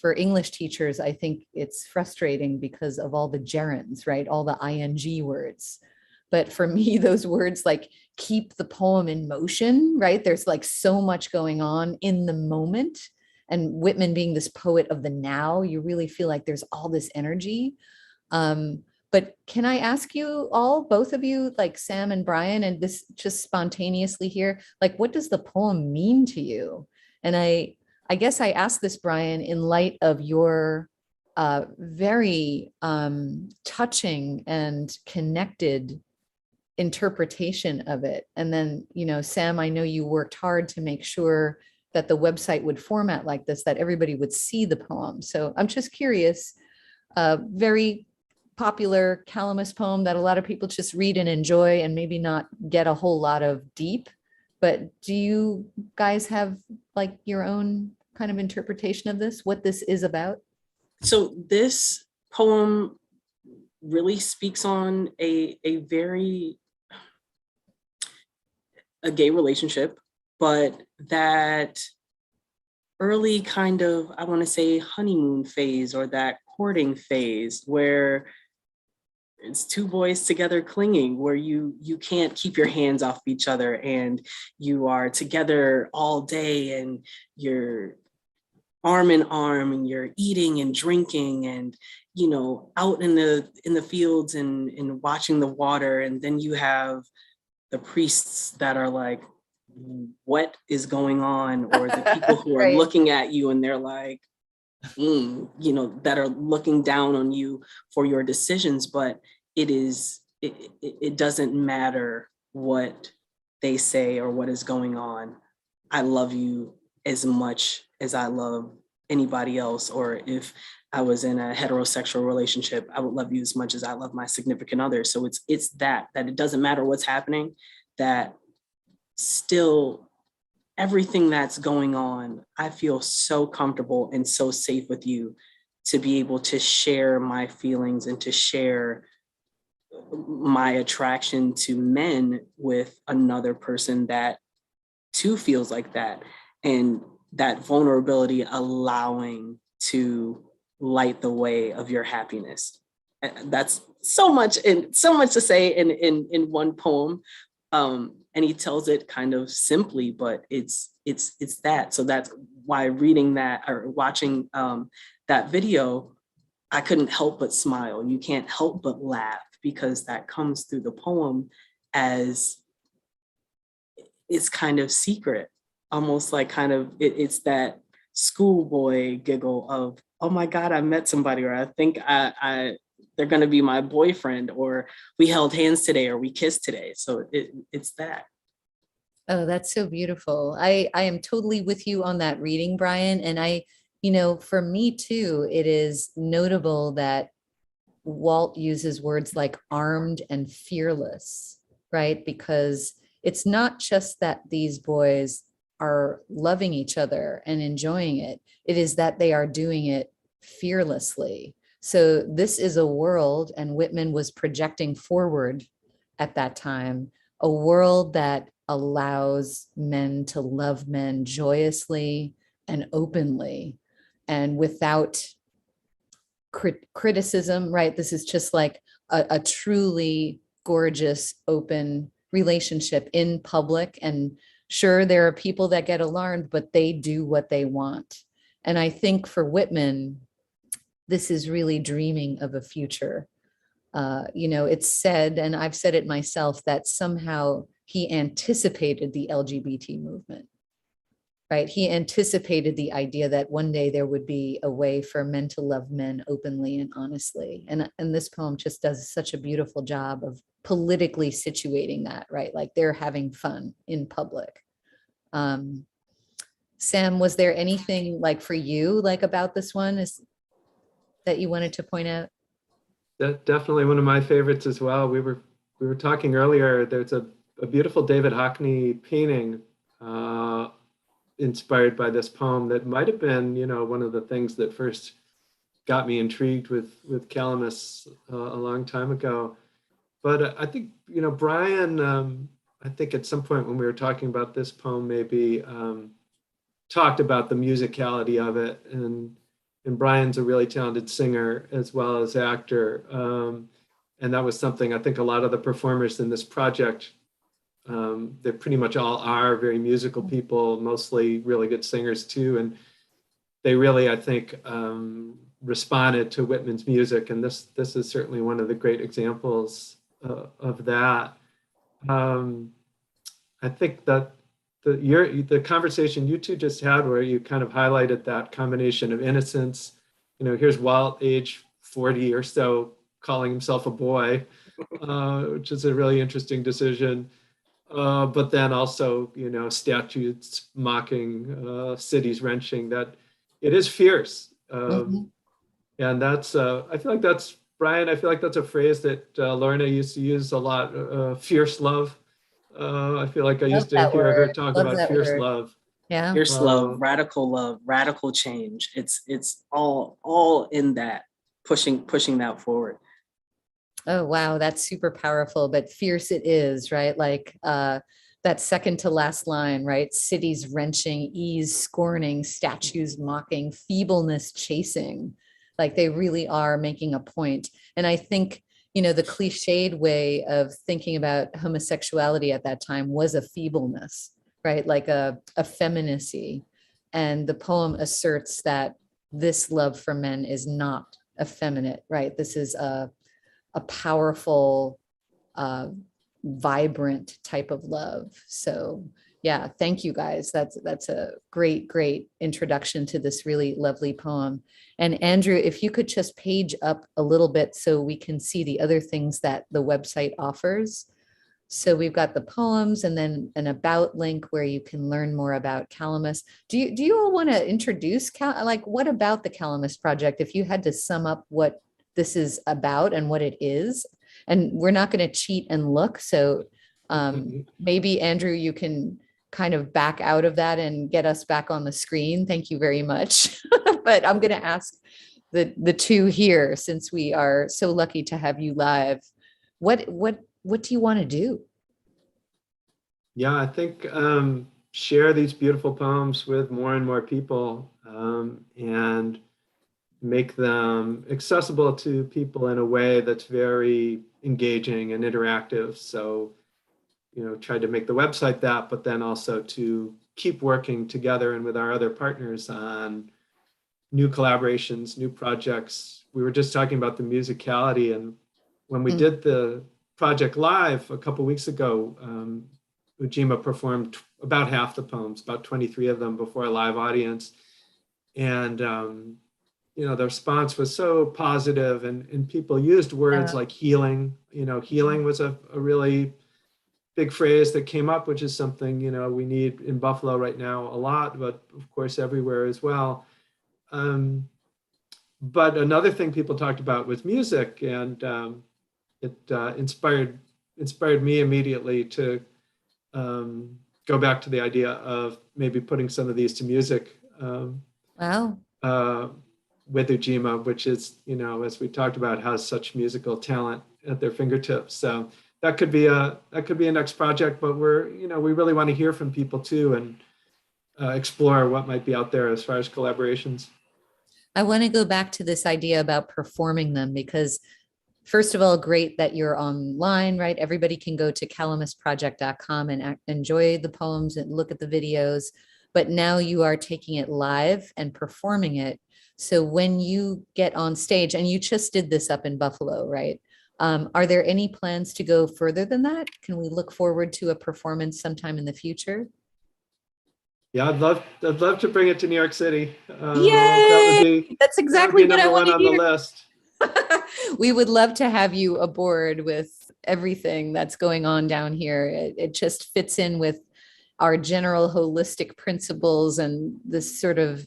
for English teachers, I think it's frustrating because of all the gerunds, right? All the ing words. But for me, those words like keep the poem in motion, right? There's like so much going on in the moment. And Whitman being this poet of the now, you really feel like there's all this energy. But can I ask you all, both of you, like Sam and Brian, and this just spontaneously here, like, what does the poem mean to you? And I guess I asked this, Brian, in light of your very touching and connected interpretation of it. And then, Sam, I know you worked hard to make sure that the website would format like this, that everybody would see the poem. So I'm just curious, very popular Calamus poem that a lot of people just read and enjoy and maybe not get a whole lot of deep. But do you guys have like your own kind of interpretation of this, what this is about? So this poem really speaks on a gay relationship, but that early kind of, I want to say, honeymoon phase, or that courting phase where it's two boys together clinging, where you can't keep your hands off each other and you are together all day and you're arm in arm and you're eating and drinking and out in the fields and watching the water. And then you have the priests that are like, what is going on? Or the people who are Right. looking at you and they're like, that are looking down on you for your decisions. But it doesn't matter what they say or what is going on. I love you as much as I love anybody else. Or if I was in a heterosexual relationship, I would love you as much as I love my significant other. So it's that it doesn't matter what's happening, that still everything that's going on, I feel so comfortable and so safe with you to be able to share my feelings and to share my attraction to men with another person that too feels like that. And that vulnerability allowing to light the way of your happiness. That's so much to say in one poem. And he tells it kind of simply, but it's that. So that's why reading that or watching that video, I couldn't help but smile. You can't help but laugh because that comes through the poem as it's kind of secret, almost like kind of it's that schoolboy giggle of, oh my God, I met somebody, or I think they're going to be my boyfriend, or we held hands today, or we kissed today. So it's that. Oh, that's so beautiful. I am totally with you on that reading, Brian. And for me too, it is notable that Walt uses words like armed and fearless, right? Because it's not just that these boys are loving each other and enjoying it. It is that they are doing it fearlessly. So this is a world, and Whitman was projecting forward at that time, a world that allows men to love men joyously and openly and without criticism, right? This is just like a truly gorgeous, open relationship in public. And sure, there are people that get alarmed, but they do what they want. And I think for Whitman, this is really dreaming of a future. It's said, and I've said it myself, that somehow he anticipated the LGBT movement, right? He anticipated the idea that one day there would be a way for men to love men openly and honestly. And this poem just does such a beautiful job of politically situating that, right? Like they're having fun in public. Sam, was there anything like for you, like about this one that you wanted to point out? That's definitely one of my favorites as well. We were talking earlier, there's a beautiful David Hockney painting inspired by this poem that might have been, one of the things that first got me intrigued with Calamus a long time ago. But I think, Brian, I think at some point when we were talking about this poem, maybe talked about the musicality of it. And Brian's a really talented singer as well as actor. And that was something I think a lot of the performers in this project, they pretty much all are very musical people, mostly really good singers too. And they really, I think, responded to Whitman's music, and this is certainly one of the great examples of that. I think that the conversation you two just had, where you kind of highlighted that combination of innocence, here's Walt, age 40 or so, calling himself a boy, which is a really interesting decision. But then also, statutes mocking, cities wrenching, that it is fierce. And that's, I feel like that's, Brian, I feel like that's a phrase that Lorna used to use a lot, fierce love. I feel like I used to hear her talk about fierce love. Yeah. Fierce love, radical change. It's all in that, pushing that forward. Oh, wow. That's super powerful, but fierce it is, right? Like that second to last line, right? Cities wrenching, ease scorning, statues mocking, feebleness chasing. Like they really are making a point. And I think, the cliched way of thinking about homosexuality at that time was a feebleness, right? Like a effeminacy. And the poem asserts that this love for men is not effeminate, right? This is a powerful, vibrant type of love. So yeah, thank you guys. That's a great introduction to this really lovely poem. And Andrew, if you could just page up a little bit so we can see the other things that the website offers. So we've got the poems and then an about link where you can learn more about Calamus. Do you all want to introduce, what about the Calamus Project? If you had to sum up what this is about and what it is, and we're not going to cheat and look. So maybe Andrew, you can kind of back out of that and get us back on the screen. Thank you very much. But I'm going to ask the two here, since we are so lucky to have you live. What do you want to do? Yeah, I think share these beautiful poems with more and more people, and make them accessible to people in a way that's very engaging and interactive. So, tried to make the website that, but then also to keep working together and with our other partners on new collaborations, new projects. We were just talking about the musicality, and when we did the project live a couple weeks ago, Ujima performed about half the poems, about 23 of them, before a live audience. And the response was so positive, and people used words like healing. Healing was a really big phrase that came up, which is something, we need in Buffalo right now a lot, but of course everywhere as well. But another thing people talked about was music, and it inspired me immediately to go back to the idea of maybe putting some of these to music. Wow. With Ujima, which is, as we talked about, has such musical talent at their fingertips. So that could be a next project, but we really want to hear from people too, and explore what might be out there as far as collaborations. I want to go back to this idea about performing them, because first of all, great that you're online, right? Everybody can go to calamusproject.com and enjoy the poems and look at the videos, but now you are taking it live and performing it. So when you get on stage, and you just did this up in Buffalo, right? Are there any plans to go further than that? Can we look forward to a performance sometime in the future? Yeah, I'd love to bring it to New York City. Yay! That's exactly what I want to hear. On the list. We would love to have you aboard with everything that's going on down here. It just fits in with our general holistic principles, and this sort of,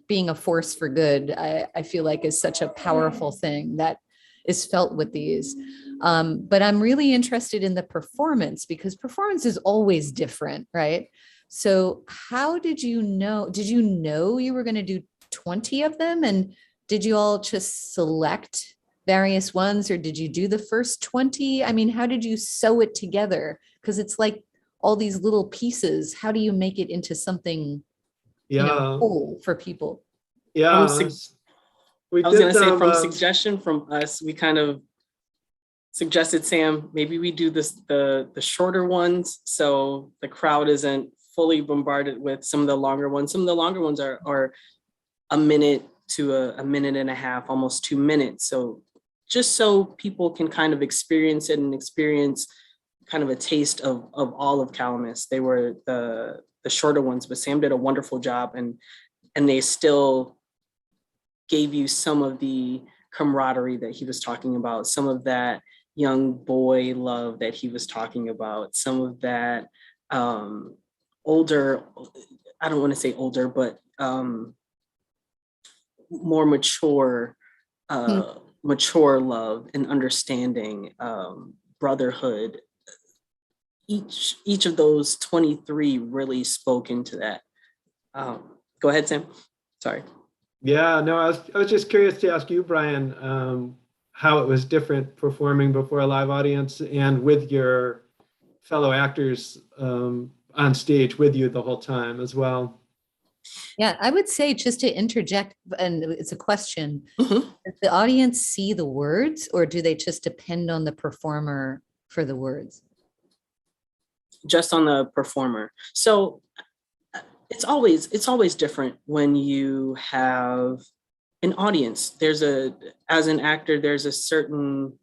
being a force for good, I feel like is such a powerful thing that is felt with these. But I'm really interested in the performance, because performance is always different, right? So how did you know you were going to do 20 of them? And did you all just select various ones, or did you do the first 20? I mean, how did you sew it together? Because it's like all these little pieces. How do you make it into something whole for people? Yeah. I was going to say, from suggestion from us, we kind of suggested, Sam, maybe we do the shorter ones so the crowd isn't fully bombarded with some of the longer ones. Some of the longer ones are a minute to a minute and a half, almost 2 minutes. So just so people can kind of experience it and experience kind of a taste of all of Calamus. They were the shorter ones, but Sam did a wonderful job, and they still gave you some of the camaraderie that he was talking about, some of that young boy love that he was talking about, some of that older, I don't want to say older, but more mature, mature love and understanding, brotherhood. Each of those 23 really spoke into that. Go ahead, Sam. Sorry. Yeah, no, I was just curious to ask you, Brian, how it was different performing before a live audience and with your fellow actors on stage with you the whole time as well. Yeah, I would say, just to interject, and it's a question, Mm-hmm. does the audience see the words, or do they just depend on the performer for the words? Just on the performer. So it's always different when you have an audience. As an actor, there's a certain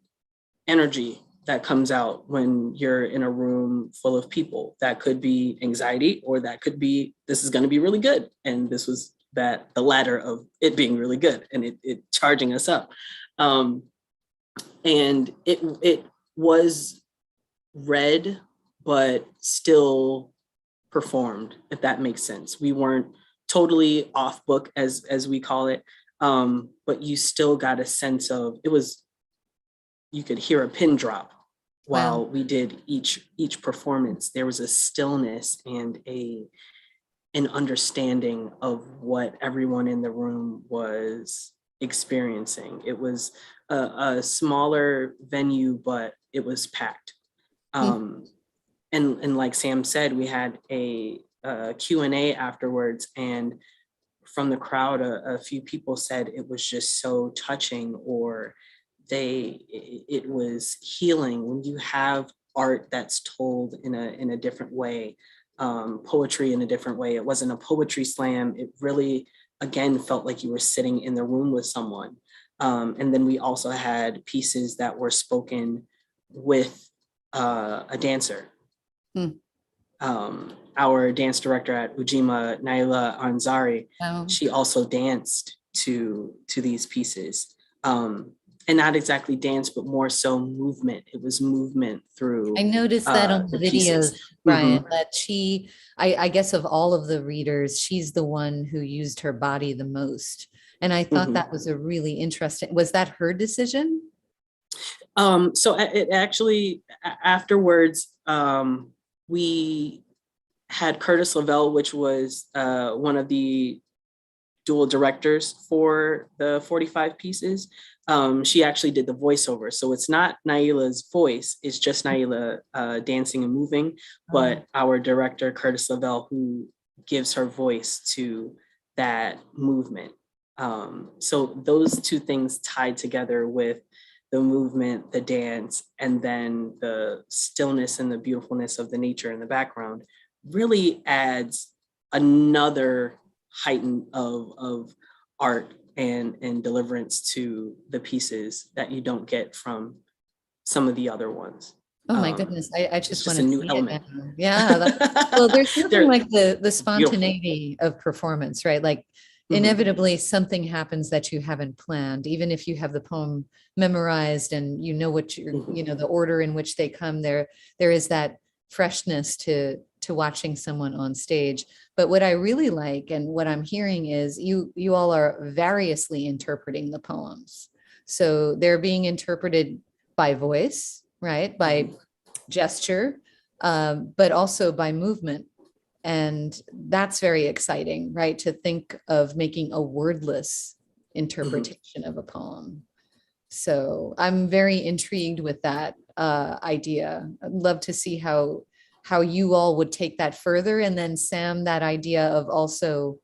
energy that comes out when you're in a room full of people. That could be anxiety, or that could be, this is going to be really good. And this was the latter of it being really good and it charging us up. And it was read, but still performed, if that makes sense. We weren't totally off book, as we call it, but you still got a sense of, you could hear a pin drop while we did each performance. There was a stillness and an understanding of what everyone in the room was experiencing. It was a smaller venue, but it was packed. And like Sam said, we had a Q&A afterwards, and from the crowd, a few people said it was just so touching, or it was healing when you have art that's told in a different way, poetry in a different way. It wasn't a poetry slam. It really, again, felt like you were sitting in the room with someone. And then we also had pieces that were spoken with a dancer. Our dance director at Ujima, Naila Ansari, she also danced to these pieces. And not exactly dance, but more so movement. It was movement through. I noticed that on the videos, Brian, that she, I guess of all of the readers, she's the one who used her body the most. And I thought that was a really interesting, was that her decision? So it actually, afterwards, we had Curtis Lavelle, which was one of the dual directors for the 45 pieces. She actually did the voiceover. So it's not Naila's voice, it's just Naila dancing and moving, but our director, Curtis Lavelle, who gives her voice to that movement. So those two things tied together with the movement, the dance, and then the stillness and the beautifulness of the nature in the background really adds another heighten of art and deliverance to the pieces that you don't get from some of the other ones. Oh my goodness, I just want to a new see element. it. Yeah, well, there's something like the spontaneity of performance, right? Like inevitably something happens that you haven't planned, even if you have the poem memorized and you know what you're, the order in which they come. There is that freshness to watching someone on stage. But what I really like and what I'm hearing is you all are variously interpreting the poems. So they're being interpreted by voice, right? By gesture, but also by movement. And that's very exciting, right? To think of making a wordless interpretation of a poem. So I'm very intrigued with that idea. I'd love to see how you all would take that further. And then Sam, that idea of also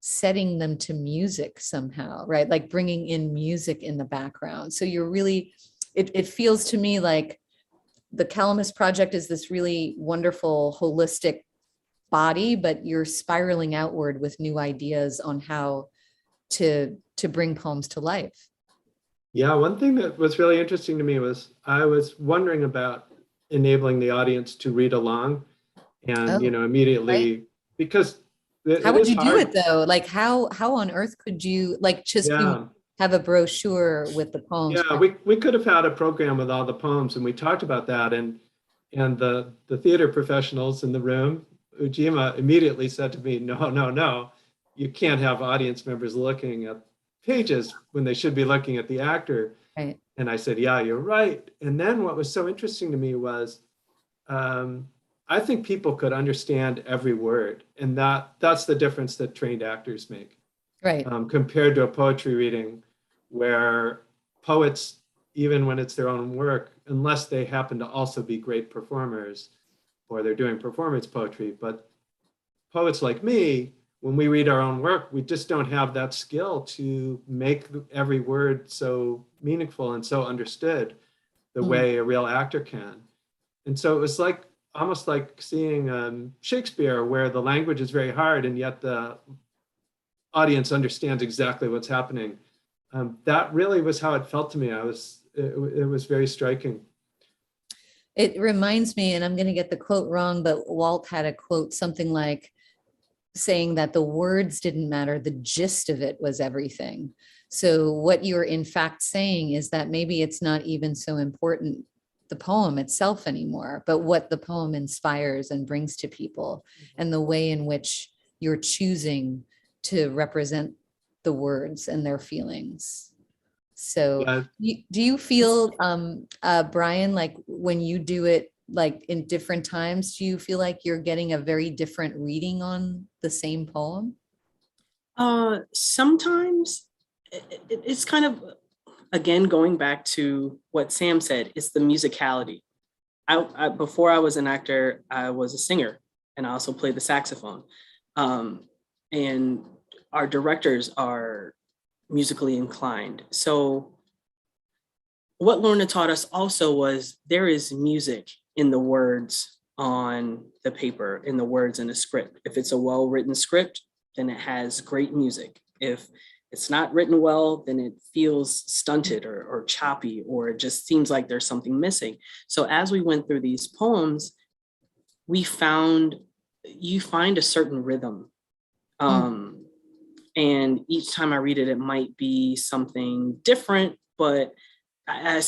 setting them to music somehow, right? Like bringing in music in the background. So you're really, it feels to me like the Calamus Project is this really wonderful, holistic body, but you're spiraling outward with new ideas on how to bring poems to life. Yeah, one thing that was really interesting to me was I was wondering about enabling the audience to read along, and Oh, immediately right. because How it would is you do hard. it though? Like how on earth could you like just Yeah, have a brochure with the poems? yeah, we could have had a program with all the poems, and we talked about that, and the theater professionals in the room, Ujima immediately said to me, no, no, no, you can't have audience members looking at pages when they should be looking at the actor. Right. And I said, yeah, you're right. And then what was so interesting to me was, I think people could understand every word. And that's the difference that trained actors make, Right. compared to a poetry reading where poets, even when it's their own work, unless they happen to also be great performers or they're doing performance poetry, but poets like me, when we read our own work, we just don't have that skill to make every word so meaningful and so understood the Mm. way a real actor can. And so it was like almost like seeing Shakespeare, where the language is very hard and yet the audience understands exactly what's happening. That really was how it felt to me. It was very striking. It reminds me, and I'm going to get the quote wrong, but Walt had a quote, something like saying that the words didn't matter, the gist of it was everything. So what you're in fact saying is that maybe it's not even so important, the poem itself anymore, but what the poem inspires and brings to people, and the way in which you're choosing to represent the words and their feelings. So Yeah, do you feel, Brian, like when you do it, like in different times, do you feel like you're getting a very different reading on the same poem? Sometimes it's kind of, again, going back to what Sam said, it's the musicality. Before I was an actor, I was a singer, and I also played the saxophone. And our directors are musically inclined. So what Lorna taught us also was there is music in the words on the paper, in the words in the script. If it's a well-written script, then it has great music. If it's not written well, then it feels stunted or choppy, or it just seems like there's something missing. So as we went through these poems, you find a certain rhythm. And each time I read it, it might be something different, but I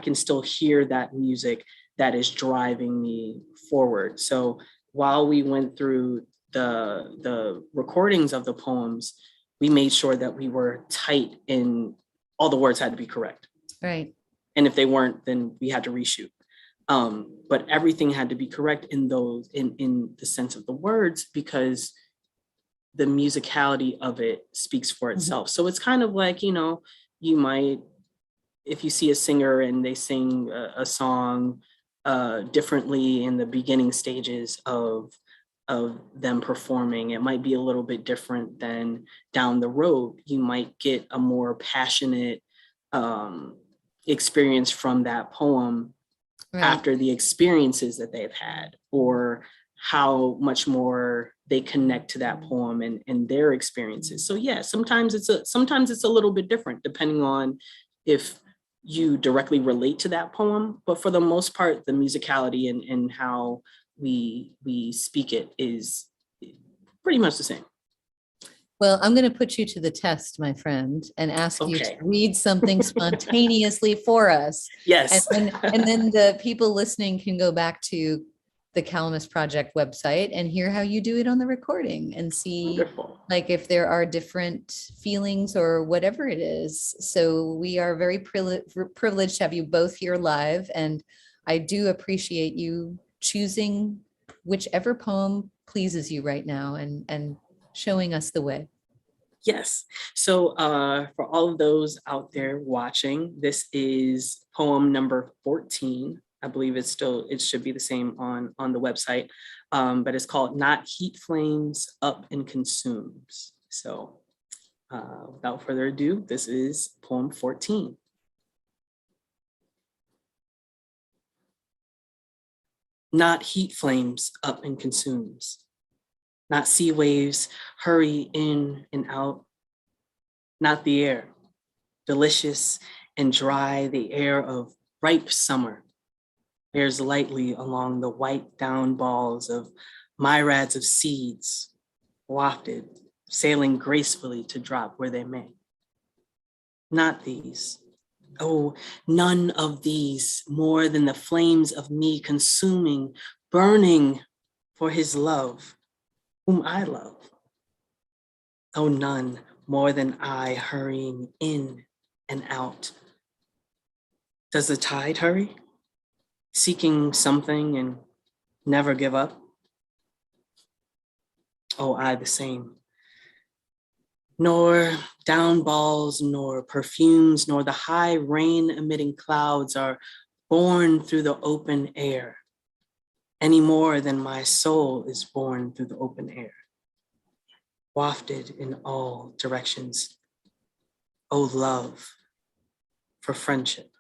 can still hear that music that is driving me forward. So while we went through the recordings of the poems, we made sure that we were tight in all the words had to be correct. Right. And if they weren't, then we had to reshoot. But everything had to be correct in the sense of the words, because the musicality of it speaks for itself. So it's kind of like, you might, if you see a singer and they sing a song differently in the beginning stages of them performing, it might be a little bit different than down the road. You might get a more passionate experience from that poem after the experiences that they've had, or how much more they connect to that poem and their experiences. So yeah, sometimes it's a little bit different depending on if you directly relate to that poem, but for the most part, the musicality and how we speak it is pretty much the same. Well, I'm going to put you to the test, my friend, and ask you to Okay. read something spontaneously for us. Yes. And then the people listening can go back to the Calamus Project website and hear how you do it on the recording and see Wonderful. like if there are different feelings or whatever it is. So we are very privileged to have you both here live. And I do appreciate you choosing whichever poem pleases you right now and showing us the way. Yes. So for all of those out there watching, this is poem number 14. I believe it should be the same on the website, but it's called Not Heat Flames Up and Consumes. So without further ado, this is poem 14. Not heat flames up and consumes. Not sea waves hurry in and out not the air. Delicious and dry, the air of ripe summer bears lightly along the white down balls of myriads of seeds, wafted, sailing gracefully to drop where they may. Not these. Oh, none of these more than the flames of me consuming, burning for his love, whom I love. Oh, none more than I hurrying in and out. Does the tide hurry, seeking something and never give up? Oh, I the same. Nor down balls, nor perfumes, nor the high rain-emitting clouds are born through the open air, any more than my soul is born through the open air, wafted in all directions. Oh, love, for friendship,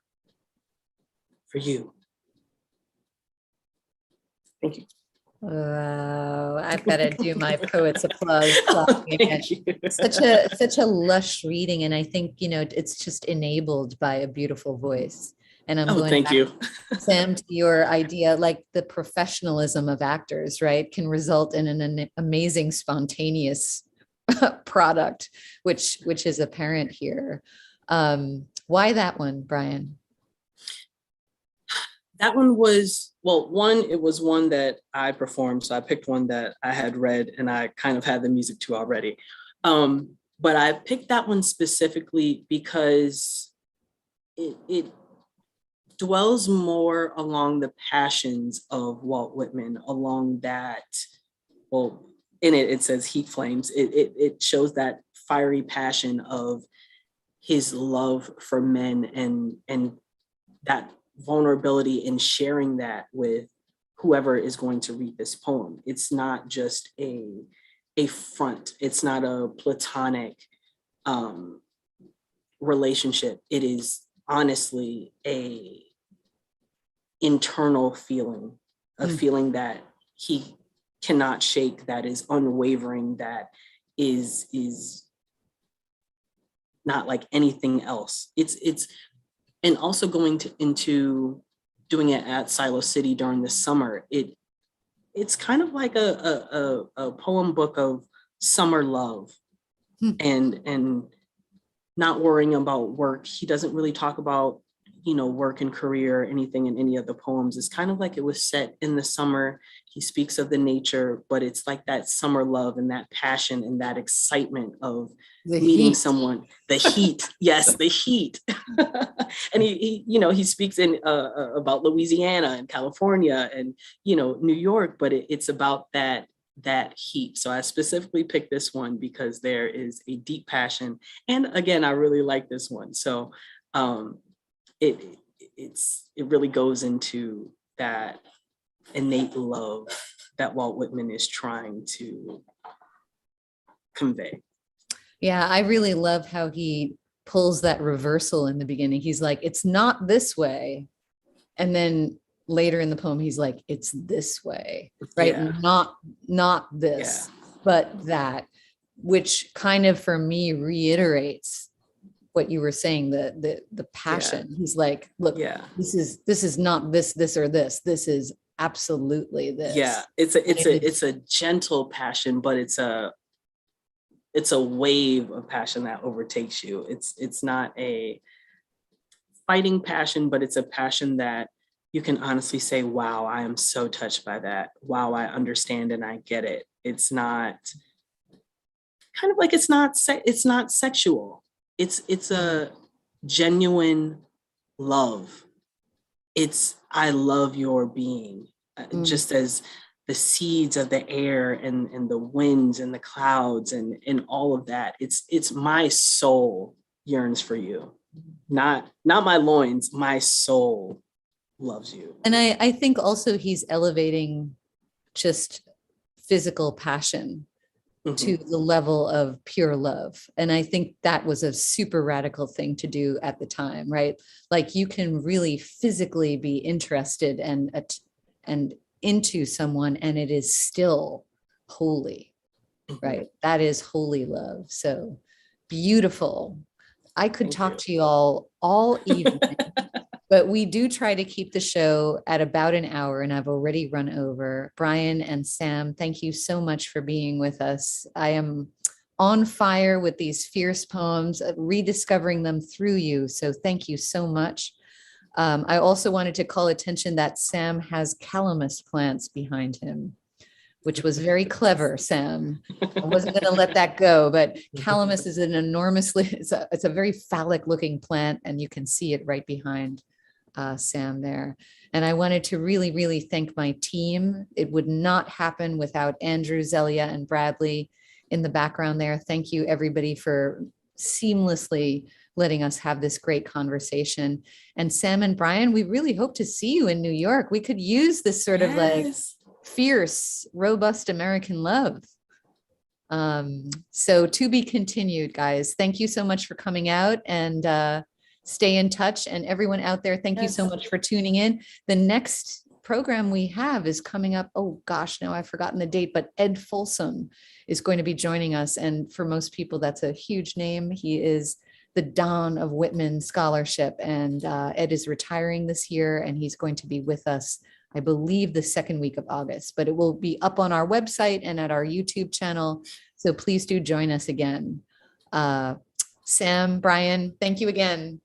for you. Thank you. Wow, I've got to do my poet's applause. Thank you. Such a lush reading, and I think it's just enabled by a beautiful voice. And I'm going thank back, you. Sam, to your idea, like the professionalism of actors, right, can result in an amazing spontaneous product, which is apparent here. Why that one, Brian? That one was, well, it was one that I performed. So I picked one that I had read and I kind of had the music to already. But I picked that one specifically because it dwells more along the passions of Walt Whitman, along that, well, in it says heat flames. It shows that fiery passion of his love for men and that vulnerability in sharing that with whoever is going to read this poem. It's not just a front. It's not a platonic relationship. It is honestly a internal feeling, a feeling that he cannot shake, that is unwavering, that is not like anything else. It's and also going into doing it at Silo City during the summer, it's kind of like a poem book of summer love and not worrying about work. He doesn't really talk about, work and career or anything in any of the poems. It's kind of like it was set in the summer. He speaks of the nature, but it's like that summer love and that passion and that excitement of meeting someone. The heat, yes, the heat. And he speaks in about Louisiana and California and New York, but it's about that heat. So I specifically picked this one because there is a deep passion, and again, I really like this one. So it really goes into that innate love that Walt Whitman is trying to convey. Yeah, I really love how he pulls that reversal in the beginning. He's like, it's not this way. And then later in the poem, he's like, it's this way, right? Yeah. Not this, but that, which kind of for me reiterates what you were saying, the passion. Yeah. He's like, look, this is not this or this. This is absolutely this. Yeah, it's a gentle passion, but it's a wave of passion that overtakes you. It's not a fighting passion, but it's a passion that you can honestly say, wow, I am so touched by that. Wow, I understand and I get it. It's not kind of like it's not sexual. It's a genuine love. It's I love your being, just as the seeds of the air and the winds and the clouds and all of that. It's my soul yearns for you, not my loins. My soul loves you. And I think also he's elevating just physical passion to the level of pure love. And I think that was a super radical thing to do at the time, right? Like you can really physically be interested and into someone and it is still holy, right? That is holy love. So beautiful. I could Thank talk you. to you all evening, but we do try to keep the show at about an hour, and I've already run over. Brian and Sam, thank you so much for being with us. I am on fire with these fierce poems, rediscovering them through you. So thank you so much. I also wanted to call attention that Sam has calamus plants behind him, which was very clever, Sam. I wasn't going to let that go, but calamus is an enormously, it's a very phallic looking plant, and you can see it right behind Sam there. And I wanted to really, really thank my team. It would not happen without Andrew, Zelia, and Bradley in the background there. Thank you, everybody, for seamlessly letting us have this great conversation. And Sam and Brian, we really hope to see you in New York. We could use this sort of like fierce, robust American love. So to be continued, guys. Thank you so much for coming out, and stay in touch. And everyone out there, thank you so much for tuning in. The next program we have is coming up. Oh gosh, now I've forgotten the date, but Ed Folsom is going to be joining us. And for most people, that's a huge name. He is the Don of Whitman scholarship. And Ed is retiring this year, and he's going to be with us, I believe, the second week of August, but it will be up on our website and at our YouTube channel. So please do join us again. Sam, Brian, thank you again.